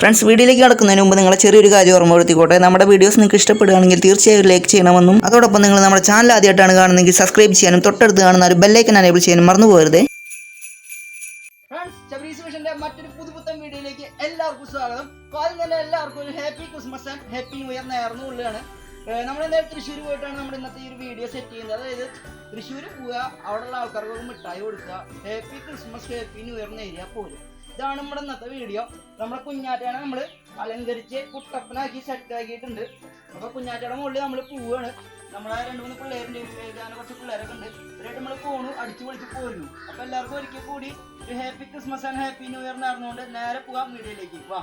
Friends, വീഡിയോയിലേക്ക് കടക്കുന്നതിന് മുമ്പ് നിങ്ങളെ ചെറിയൊരു കാര്യം ഓർമ്മപ്പെടുത്തിക്കോട്ടെ. നമ്മുടെ വീഡിയോസ് നിങ്ങൾക്ക് ഇഷ്ടപ്പെടുകയാണെങ്കിൽ തീർച്ചയായും ലൈക്ക് ചെയ്യണമെന്നും അതോടൊപ്പം നിങ്ങൾ നമ്മുടെ ചാനൽ ആദ്യമായിട്ടാണ് കാണുന്നതെങ്കിൽ സബ്സ്ക്രൈബ് ചെയ്യാനും തൊട്ടടുത്ത് കാണുന്ന ഒരു ബെല്ലൈക്കൻ എനേബിൾ ചെയ്യാനും മറന്നു പോകരുത്. മറ്റൊരു പുതുപുത്തൻ വീഡിയോയിലേക്ക് എല്ലാവർക്കും സ്വാഗതം. ആദ്യം തന്നെ എല്ലാവർക്കും ഒരു happy Christmas and happy new year നേർന്നു കൊള്ളുകയാണ്. നമ്മൾ എന്തായാലും തൃശ്ശൂർ പോയിട്ടാണ് നമ്മുടെ ഇന്നത്തെ ഈ ഒരു വീഡിയോ സെറ്റ് ചെയ്യുന്നത്. അതായത് തൃശ്ശൂർ പോവുക, അവിടെയുള്ള ആൾക്കാർക്കൊക്കെ മിഠായി കൊടുക്കുക, happy Christmas happy new year നേരിയാൽ പോലും. ഇതാണ് നമ്മുടെ ഇന്നത്തെ വീഡിയോ. നമ്മുടെ കുഞ്ഞാറ്റയാണ് നമ്മൾ അലങ്കരിച്ച് കുട്ടപ്പനാക്കി സെറ്റ് ആക്കിയിട്ടുണ്ട്. അപ്പോൾ കുഞ്ഞാറ്റയുടെ മുകളിൽ നമ്മൾ പോവുകയാണ്. നമ്മളെ 2-3 പിള്ളേരുണ്ട്, അങ്ങനെ കുറച്ച് പിള്ളേരൊക്കെ ഉണ്ട്. ഇവരായിട്ട് നമ്മൾ പോണു, അടിച്ചു പൊളിച്ച് പോരുന്നു. അപ്പോൾ എല്ലാവർക്കും ഒരിക്കൽ കൂടി ഒരു happy Christmas and happy new year നേർന്നുകൊണ്ട് നേരെ പോകാം വീഡിയോയിലേക്ക്. വാ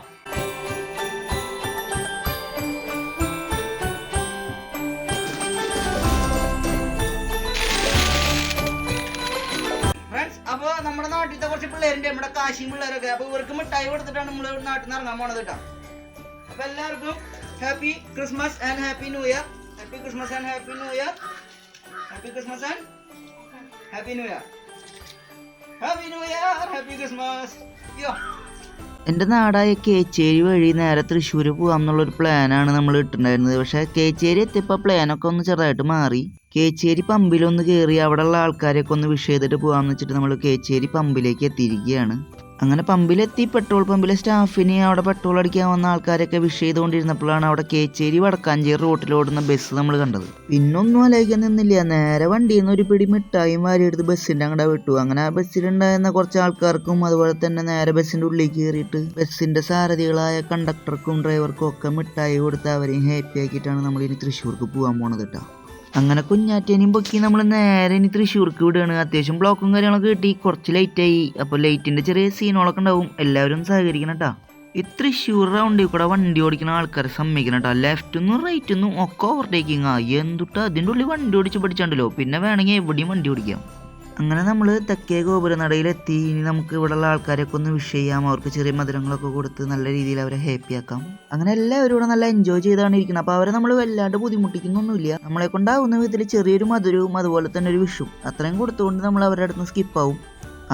ഫ്രണ്ട്സ്, അപ്പോൾ നമ്മുടെ നാട്ടിലത്തെ കുറച്ച് പിള്ളേരുണ്ട്, നമ്മുടെ കാശിയും പിള്ളേരൊക്കെ. അപ്പോൾ ഇവർക്ക് മിഠായി കൊടുത്തിട്ടാണ് നമ്മൾ നാട്ടിൽ നിന്ന് ഇറങ്ങാൻ പോണത് കേട്ടോ. അപ്പോൾ എല്ലാവർക്കും happy Christmas and happy new year. Happy Christmas and happy new year. Happy Christmas and happy new year. Happy new year, happy Christmas. എൻ്റെ നാടായ കേച്ചേരി വഴി നേരെ തൃശ്ശൂർ പോകാം എന്നുള്ളൊരു പ്ലാനാണ് നമ്മൾ ഇട്ടിട്ടുണ്ടായിരുന്നത്. പക്ഷേ കേച്ചേരി എത്തിയപ്പോൾ പ്ലാനൊക്കെ ഒന്ന് ചെറുതായിട്ട് മാറി. കേച്ചേരി പമ്പിലൊന്ന് കയറി അവിടെയുള്ള ആൾക്കാരെയൊക്കെ ഒന്ന് വിഷ് ചെയ്തിട്ട് പോകാമെന്ന് വെച്ചിട്ട് നമ്മൾ കേച്ചേരി പമ്പിലേക്ക് എത്തിയിരിക്കുകയാണ്. അങ്ങനെ പമ്പിലെത്തി പെട്രോൾ പമ്പിലെ സ്റ്റാഫിന് അവിടെ പെട്രോൾ അടിക്കാൻ വന്ന ആൾക്കാരൊക്കെ വിഷ് ചെയ്തുകൊണ്ടിരുന്നപ്പോഴാണ് അവിടെ കേച്ചേരി വടക്കാഞ്ചേരി റോട്ടിലോടുന്ന ബസ് നമ്മൾ കണ്ടത്. പിന്നൊന്നും ആലോചിക്കാൻ നിന്നില്ല, നേരെ വണ്ടിയിൽ നിന്ന് ഒരു പിടി മിഠായും വാരിയെടുത്ത് ബസ്സിൻ്റെ അങ്ങോട്ട് വിട്ടു. അങ്ങനെ ആ ബസ്സിലുണ്ടായിരുന്ന കുറച്ച് ആൾക്കാർക്കും അതുപോലെ തന്നെ നേരെ ബസ്സിൻ്റെ ഉള്ളിൽ കയറിയിട്ട് ബസ്സിൻ്റെ സാരഥികളായ കണ്ടക്ടർക്കും ഡ്രൈവർക്കും ഒക്കെ മിഠായി കൊടുത്ത് അവരെയും ഹാപ്പി ആക്കിയിട്ടാണ് നമ്മൾ ഇനി തൃശ്ശൂർക്ക് പോകാൻ പോണത് കേട്ടോ. അങ്ങനെ കുഞ്ഞാറ്റേനെയും പൊക്കി നമ്മൾ നേരെ ഇനി തൃശ്ശൂർക്ക് വിടുകയാണ്. അത്യാവശ്യം ബ്ലോക്കും കാര്യങ്ങളൊക്കെ കിട്ടി, കുറച്ച് ലേറ്റായി. അപ്പോൾ ലൈറ്റിൻ്റെ ചെറിയ സീനുകളൊക്കെ ഉണ്ടാവും, എല്ലാവരും സഹകരിക്കണം കേട്ടോ. ഈ തൃശ്ശൂർ റൗണ്ടിൽ കൂടെ വണ്ടി ഓടിക്കുന്ന ആൾക്കാരെ സമ്മതിക്കണം കേട്ടോ. ലെഫ്റ്റൊന്നും റൈറ്റൊന്നും ഒക്കെ ഓവർടേക്കിങ് എന്തുട്ടാ അതിൻ്റെ ഉള്ളിൽ വണ്ടി ഓടിച്ച് പഠിച്ചാണ്ടല്ലോ, പിന്നെ വേണമെങ്കിൽ എവിടെയും വണ്ടി ഓടിക്കാം. അങ്ങനെ നമ്മൾ തെക്കേ ഗോപുരനടയിലെത്തി. ഇനി നമുക്ക് ഇവിടെയുള്ള ആൾക്കാരെയൊക്കെ ഒന്ന് വിഷ് ചെയ്യാം, അവർക്ക് ചെറിയ മധുരങ്ങളൊക്കെ കൊടുത്ത് നല്ല രീതിയിൽ അവരെ ഹാപ്പി ആക്കാം. അങ്ങനെ എല്ലാവരും ഇവിടെ നല്ല എൻജോയ് ചെയ്താണ് ഇരിക്കുന്നത്. അപ്പോൾ അവരെ നമ്മൾ വല്ലാണ്ട് ബുദ്ധിമുട്ടിക്കുന്നൊന്നുമില്ല. നമ്മളെ കൊണ്ടാവുന്ന വിധത്തിൽ ചെറിയൊരു മധുരവും അതുപോലെ തന്നെ ഒരു വിഷും അത്രയും കൊടുത്തുകൊണ്ട് നമ്മൾ അവരുടെ അടുത്ത് സ്കിപ്പാവും.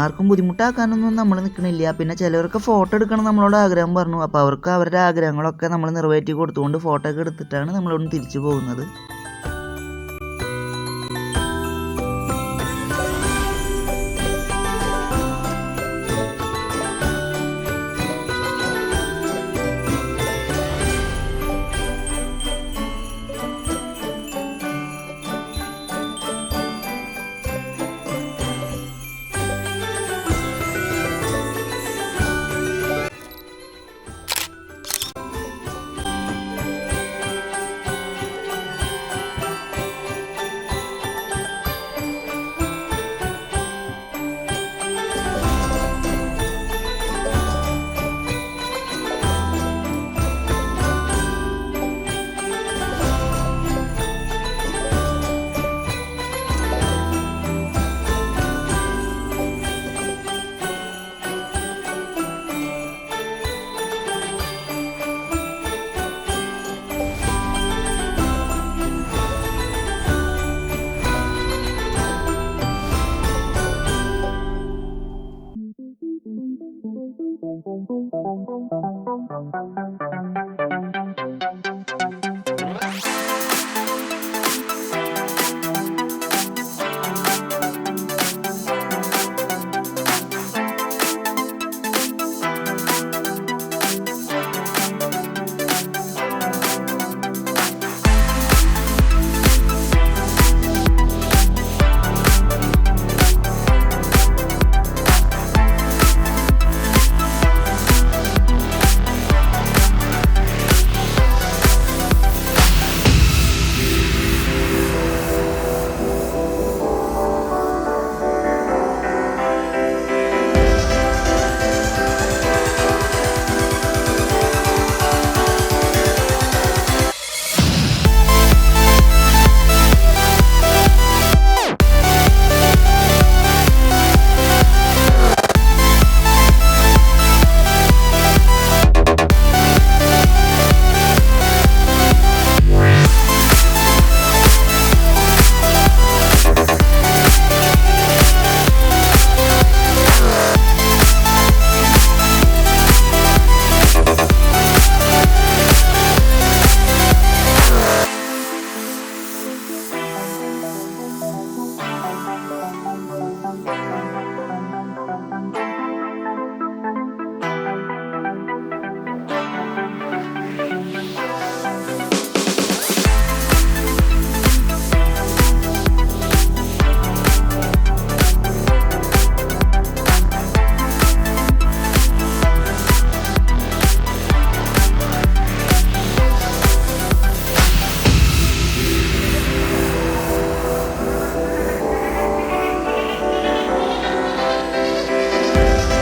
ആർക്കും ബുദ്ധിമുട്ടാക്കാനൊന്നും നമ്മൾ നിൽക്കണില്ല. പിന്നെ ചിലവർക്ക് ഫോട്ടോ എടുക്കണം നമ്മളോട് ആഗ്രഹം പറഞ്ഞു. അപ്പോൾ അവർക്ക് അവരുടെ ആഗ്രഹങ്ങളൊക്കെ നമ്മൾ നിറവേറ്റി കൊടുത്തുകൊണ്ട് ഫോട്ടോ ഒക്കെ എടുത്തിട്ടാണ് നമ്മളിവിടെ തിരിച്ചു പോകുന്നത്.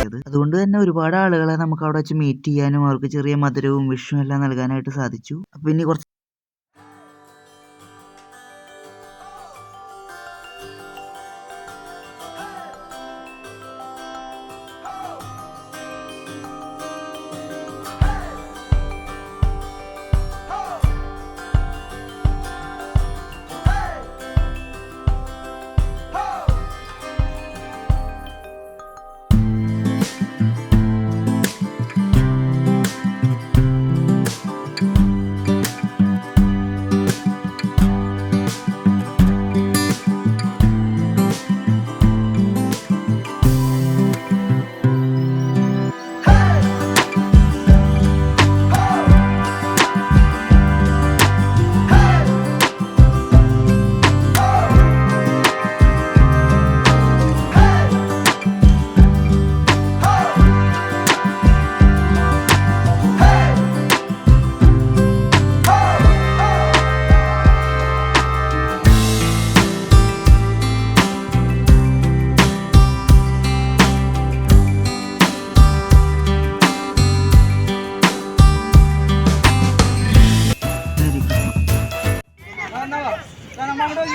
കിട്ടിയത്. അതുകൊണ്ട് തന്നെ ഒരുപാട് ആളുകളെ നമുക്ക് അവിടെ വെച്ച് മീറ്റ് ചെയ്യാനും അവർക്ക് ചെറിയ മധുരവും വിഷുവും എല്ലാം നൽകാനായിട്ട് സാധിച്ചു. അപ്പോൾ ഇനി കുറച്ച്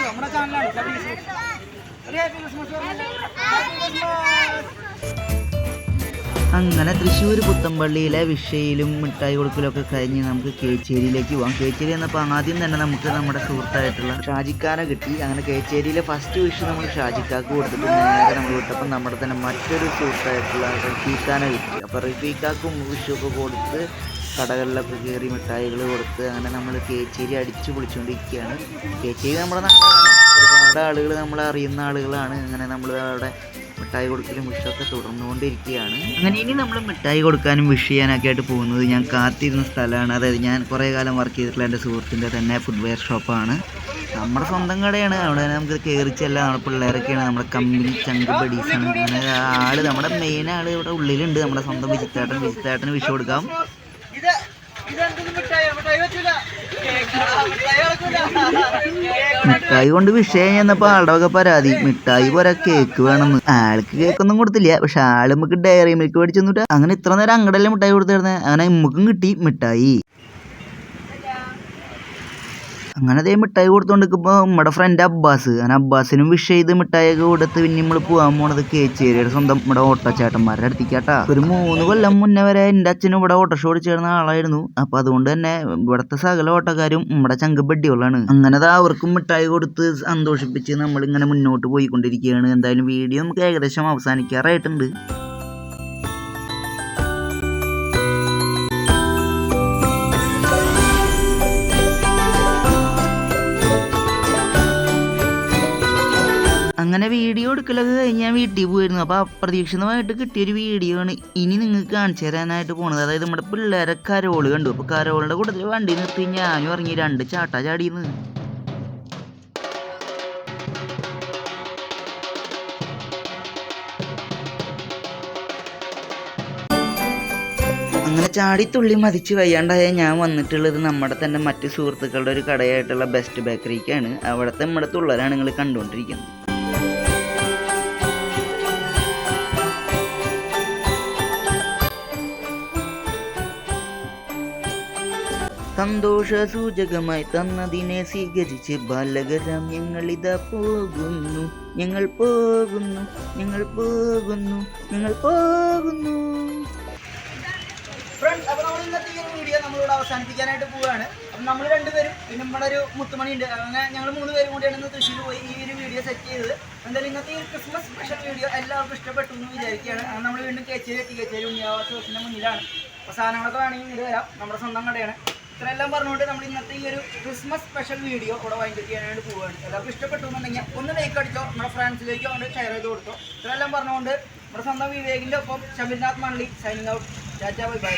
നമ്മുടെ ചാനലാണ് അങ്ങനെ തൃശ്ശൂർ പുത്തമ്പള്ളിയിലെ വിഷയിലും മിഠായി കൊടുക്കലൊക്കെ കഴിഞ്ഞ് നമുക്ക് കേച്ചേരിയിലേക്ക് പോകാം. കേച്ചേരി എന്നപ്പോൾ ആദ്യം തന്നെ നമുക്ക് നമ്മുടെ സുഹൃത്തായിട്ടുള്ള ഷാജിക്കാനെ കിട്ടി. അങ്ങനെ കേച്ചേരിയിലെ ഫസ്റ്റ് വിഷ് നമ്മൾ ഷാജിക്കാക്ക് കൊടുത്തിട്ട് നേരെ നമ്മൾ വിട്ടപ്പോൾ നമ്മുടെ തന്നെ മറ്റൊരു സുഹൃത്തായിട്ടുള്ള റഫീഖാനെ കിട്ടി. അപ്പോൾ റഫീഖാക്കും വിഷുവൊക്കെ കൊടുത്ത് കടകളിലൊക്കെ കയറി മിഠായികൾ കൊടുത്ത് അങ്ങനെ നമ്മൾ കേച്ചേരി അടിച്ചു പൊളിച്ചുകൊണ്ടിരിക്കുകയാണ്. കേച്ചേരി നമ്മുടെ നാടാണ്, ഒരുപാട് ആളുകൾ നമ്മളെ അറിയുന്ന ആളുകളാണ്. അങ്ങനെ നമ്മൾ അവിടെ മിഠായി കൊടുക്കലും വിഷുവൊക്കെ തുടർന്നുകൊണ്ടിരിക്കുകയാണ്. അങ്ങനെ ഇനി നമ്മൾ മിഠായി കൊടുക്കാനും വിഷ് ചെയ്യാനൊക്കെ ആയിട്ട് പോകുന്നത് ഞാൻ കാത്തിരുന്ന സ്ഥലമാണ്. അതായത് ഞാൻ കുറേ കാലം വർക്ക് ചെയ്തിട്ടുള്ള എൻ്റെ സുഹൃത്തിൻ്റെ തന്നെ ഫുട്വെയർ ഷോപ്പാണ്. നമ്മുടെ സ്വന്തം കടയാണ്. അവിടെ നമുക്ക് കയറി ചെല്ലാം. നമ്മുടെ പിള്ളേരൊക്കെയാണ്, നമ്മുടെ കമ്പനി ചങ്ക് ബഡീസാണ്. അങ്ങനെ ആള് നമ്മുടെ മെയിൻ ആള് ഇവിടെ ഉള്ളിലുണ്ട്, നമ്മുടെ സ്വന്തം വിജിത്തേട്ടന് വിഷു കൊടുക്കാം. മിഠായി കൊണ്ട് വിഷയം ചെന്നപ്പോ ആളുടെ ഒക്കെ പരാതി, മിഠായി പോരാ കേക്ക് വേണമെന്ന്. ആൾക്ക് കേക്കൊന്നും കൊടുത്തില്ല, പക്ഷെ ആള് നമുക്ക് ഡയറി മിൽക്ക് മേടിച്ചു തന്നിട്ട് അങ്ങനെ ഇത്ര നേരം അങ്ങടല്ലേ മിഠായി കൊടുത്തിരുന്നത്. അങ്ങനെ നമുക്കും കിട്ടി മിഠായി. അങ്ങനെ അതേ മിഠായി കൊടുത്തോണ്ടിരിക്കുമ്പോൾ നമ്മുടെ ഫ്രണ്ട് അബ്ബാസ്, അങ്ങനെ അബ്ബാസിനും വിഷ് ചെയ്ത് മിഠായിയൊക്കെ കൊടുത്ത് പിന്നെ നമ്മൾ പോകാൻ പോണത് കേച്ചേരിയുടെ സ്വന്തം നമ്മുടെ ഓട്ടോച്ചേട്ടന്മാരുടെ അടുത്തേക്കാട്ടാ. ഒരു 3 കൊല്ലം മുന്നേ വരെ എൻ്റെ അച്ഛനും ഇവിടെ ഓട്ടോഷോ ഓടിച്ചേർന്ന ആളായിരുന്നു. അപ്പൊ അതുകൊണ്ട് തന്നെ ഇവിടുത്തെ സകല ഓട്ടോക്കാരും നമ്മുടെ ചങ്ക് ബഡ്ഡികളാണ്. അങ്ങനെ അവർക്കും മിഠായി കൊടുത്ത് സന്തോഷിപ്പിച്ച് നമ്മളിങ്ങനെ മുന്നോട്ട് പോയിക്കൊണ്ടിരിക്കുകയാണ്. എന്തായാലും വീഡിയോ നമുക്ക് ഏകദേശം അവസാനിക്കാറായിട്ടുണ്ട്. അങ്ങനെ വീഡിയോ എടുക്കലൊക്കെ കഴിഞ്ഞ് ഞാൻ വീട്ടിൽ പോയിരുന്നു. അപ്പോൾ അപ്രതീക്ഷിതമായിട്ട് കിട്ടിയൊരു വീഡിയോ ആണ് ഇനി നിങ്ങൾക്ക് കാണിച്ചു തരാനായിട്ട് പോണത്. അതായത് നമ്മുടെ പിള്ളേരെ കരോള് കണ്ടു. അപ്പോൾ കരോളിൻ്റെ കൂട്ടത്തിൽ വണ്ടി നിർത്തി ഞാനും ഇറങ്ങി 2 ചാട്ടാ ചാടിയെന്ന്. അങ്ങനെ ചാടിത്തുള്ളി മതിച്ച് വയ്യാണ്ടായ ഞാൻ വന്നിട്ടുള്ളത് നമ്മുടെ തന്നെ മറ്റു സുഹൃത്തുക്കളുടെ ഒരു കടയായിട്ടുള്ള ബെസ്റ്റ് ബേക്കറിക്കാണ്. അവിടുത്തെ നമ്മുടെ തുള്ളലാണ് നിങ്ങൾ കണ്ടുകൊണ്ടിരിക്കുന്നത്. സന്തോഷ സൂചകമായി തന്നതിനെ സ്വീകരിച്ച് ബാലകരാം ഞങ്ങളിതാ പോകുന്നു, ഞങ്ങൾ പോകുന്നു, ഞങ്ങൾ പോകുന്നു, ഞങ്ങൾ പോകുന്നു. ഫ്രണ്ട്സ്, അപ്പോൾ നമ്മൾ ഇന്നത്തെ ഈ ഒരു വീഡിയോ നമ്മളിവിടെ അവസാനിപ്പിക്കാനായിട്ട് പോവുകയാണ്. അപ്പം നമ്മൾ രണ്ടുപേരും പിന്നെ നമ്മുടെ ഒരു മുത്തുമണി ഉണ്ട്, അങ്ങനെ ഞങ്ങൾ 3 പേരും കൂടിയാണ് ഇന്ന് തൃശ്ശൂർ പോയി ഈ ഒരു വീഡിയോ സെറ്റ് ചെയ്തത്. എന്തായാലും ഇന്നത്തെ ഈ ക്രിസ്മസ് സ്പെഷ്യൽ വീഡിയോ എല്ലാവർക്കും ഇഷ്ടപ്പെട്ടു എന്ന് വിചാരിക്കുകയാണ്. നമ്മൾ വീണ്ടും കേച്ചേരി എത്തി. കേച്ചേരി ഉണ്ണിയാവാസ ദിവസത്തിൻ്റെ മുന്നിലാണ്. അപ്പോൾ സാധനങ്ങളൊക്കെ വേണമെങ്കിൽ ഇങ്ങോട്ട് വരാം, നമ്മുടെ സ്വന്തം കടയാണ്. ഇത്രയെല്ലാം പറഞ്ഞുകൊണ്ട് നമ്മൾ ഇന്നത്തെ ഈ ഒരു ക്രിസ്മസ് സ്പെഷ്യൽ വീഡിയോ ഇവിടെ വൈൻഡ് ചെയ്യാനായിട്ട് പോവുകയാണ്. എല്ലാവർക്കും ഇഷ്ടപ്പെട്ടു എന്നുണ്ടെങ്കിൽ ഒന്ന് ലൈക്ക് അടിച്ചോ, നമ്മുടെ ഫ്രണ്ട്സിലേക്കോ കൊണ്ട് ഷെയർ ചെയ്ത് കൊടുത്തോ. ഇത്രയെല്ലാം പറഞ്ഞുകൊണ്ട് നമ്മുടെ സ്വന്തം വിവേകിൻ്റെ ഒപ്പം Shameernath Manali signing out. Tata bye by.